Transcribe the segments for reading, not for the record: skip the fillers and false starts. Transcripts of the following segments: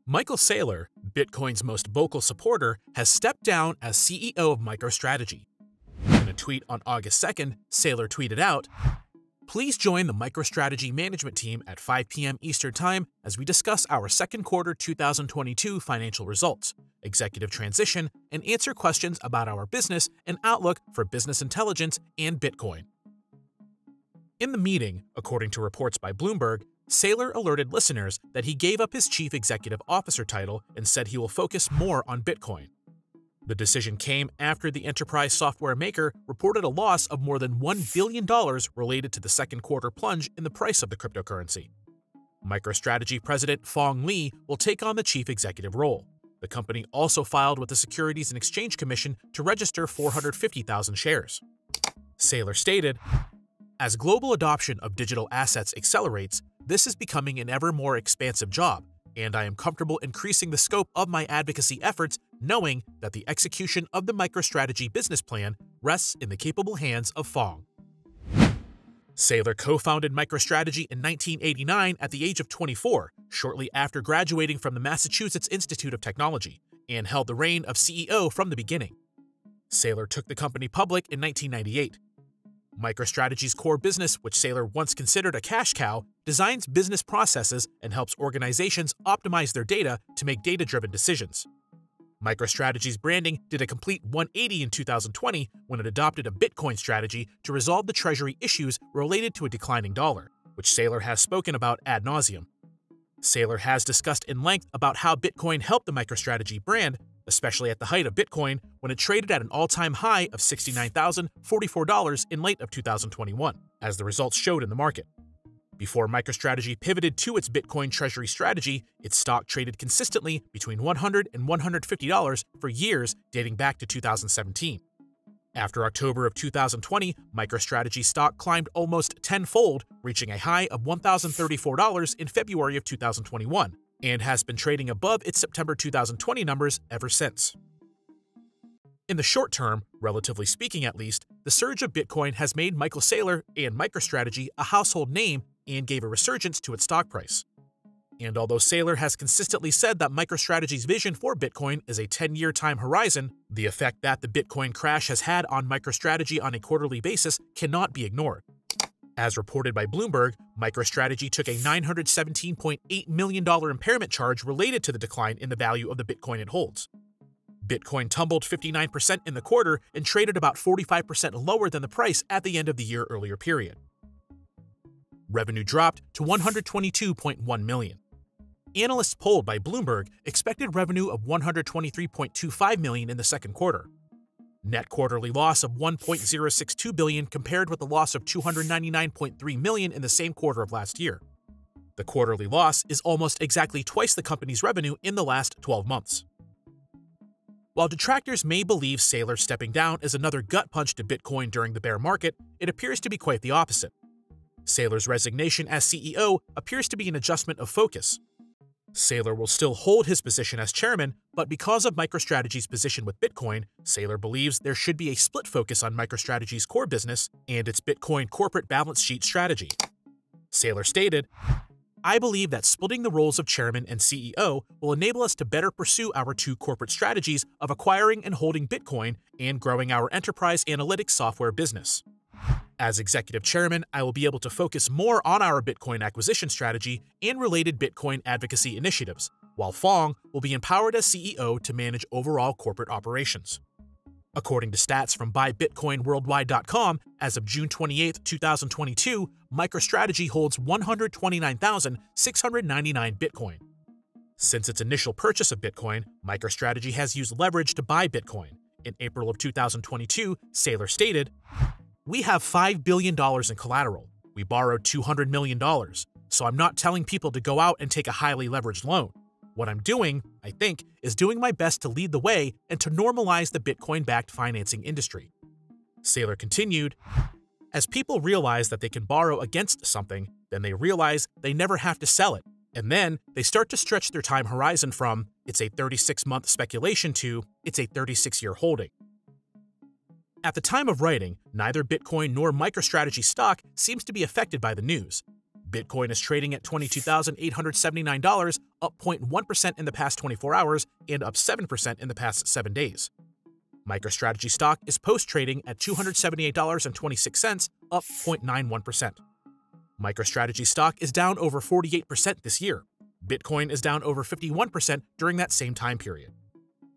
Michael Saylor, Bitcoin's most vocal supporter, has stepped down as CEO of MicroStrategy. In a tweet on August 2nd, Saylor tweeted out, "Please join the MicroStrategy management team at 5 p.m. Eastern Time as we discuss our second quarter 2022 financial results, executive transition, and answer questions about our business and outlook for business intelligence and Bitcoin." In the meeting, according to reports by Bloomberg, Saylor alerted listeners that he gave up his chief executive officer title and said he will focus more on Bitcoin. The decision came after the enterprise software maker reported a loss of more than $1 billion related to the second quarter plunge in the price of the cryptocurrency. MicroStrategy President Phong will take on the chief executive role. The company also filed with the Securities and Exchange Commission to register 450,000 shares. Saylor stated, "As global adoption of digital assets accelerates, this is becoming an ever more expansive job, and I am comfortable increasing the scope of my advocacy efforts knowing that the execution of the MicroStrategy business plan rests in the capable hands of Phong." Saylor co-founded MicroStrategy in 1989 at the age of 24, shortly after graduating from the Massachusetts Institute of Technology, and held the reign of CEO from the beginning. Saylor took the company public in 1998. MicroStrategy's core business, which Saylor once considered a cash cow, designs business processes and helps organizations optimize their data to make data-driven decisions. MicroStrategy's branding did a complete 180 in 2020 when it adopted a Bitcoin strategy to resolve the treasury issues related to a declining dollar, which Saylor has spoken about ad nauseum. Saylor has discussed in length about how Bitcoin helped the MicroStrategy brand, especially at the height of Bitcoin when it traded at an all-time high of $69,044 in late of 2021, as the results showed in the market. Before MicroStrategy pivoted to its Bitcoin treasury strategy, its stock traded consistently between $100 and $150 for years dating back to 2017. After October of 2020, MicroStrategy stock climbed almost tenfold, reaching a high of $1,034 in February of 2021, and has been trading above its September 2020 numbers ever since. In the short term, relatively speaking at least, the surge of Bitcoin has made Michael Saylor and MicroStrategy a household name and gave a resurgence to its stock price. And although Saylor has consistently said that MicroStrategy's vision for Bitcoin is a 10-year time horizon, the effect that the Bitcoin crash has had on MicroStrategy on a quarterly basis cannot be ignored. As reported by Bloomberg, MicroStrategy took a $917.8 million impairment charge related to the decline in the value of the Bitcoin it holds. Bitcoin tumbled 59% in the quarter and traded about 45% lower than the price at the end of the year earlier period. Revenue dropped to $122.1 million. Analysts polled by Bloomberg expected revenue of $123.25 million in the second quarter. Net quarterly loss of $1.062 billion compared with a loss of $299.3 million in the same quarter of last year. The quarterly loss is almost exactly twice the company's revenue in the last 12 months. While detractors may believe Saylor stepping down is another gut punch to Bitcoin during the bear market, it appears to be quite the opposite. Saylor's resignation as CEO appears to be an adjustment of focus. Saylor will still hold his position as chairman, but because of MicroStrategy's position with Bitcoin, Saylor believes there should be a split focus on MicroStrategy's core business and its Bitcoin corporate balance sheet strategy. Saylor stated, "I believe that splitting the roles of chairman and CEO will enable us to better pursue our two corporate strategies of acquiring and holding Bitcoin and growing our enterprise analytics software business. As executive chairman, I will be able to focus more on our Bitcoin acquisition strategy and related Bitcoin advocacy initiatives, while Phong will be empowered as CEO to manage overall corporate operations." According to stats from buybitcoinworldwide.com, as of June 28, 2022, MicroStrategy holds 129,699 Bitcoin. Since its initial purchase of Bitcoin, MicroStrategy has used leverage to buy Bitcoin. In April of 2022, Saylor stated, "We have $5 billion in collateral. We borrowed $200 million, so I'm not telling people to go out and take a highly leveraged loan. What I'm doing, I think, is doing my best to lead the way and to normalize the Bitcoin-backed financing industry." Saylor continued, "As people realize that they can borrow against something, then they realize they never have to sell it, and then they start to stretch their time horizon from, it's a 36-month speculation to, it's a 36-year holding." At the time of writing, neither Bitcoin nor MicroStrategy stock seems to be affected by the news. Bitcoin is trading at $22,879, up 0.1% in the past 24 hours and up 7% in the past 7 days. MicroStrategy stock is post-trading at $278.26, up 0.91%. MicroStrategy stock is down over 48% this year. Bitcoin is down over 51% during that same time period.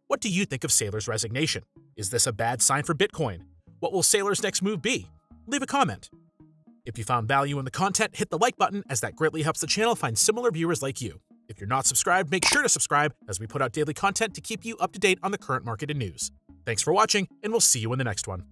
What do you think of Saylor's resignation? Is this a bad sign for Bitcoin? What will Saylor's next move be? Leave a comment. If you found value in the content, hit the like button, as that greatly helps the channel find similar viewers like you. If you're not subscribed, make sure to subscribe, as we put out daily content to keep you up to date on the current market and news. Thanks for watching, and we'll see you in the next one.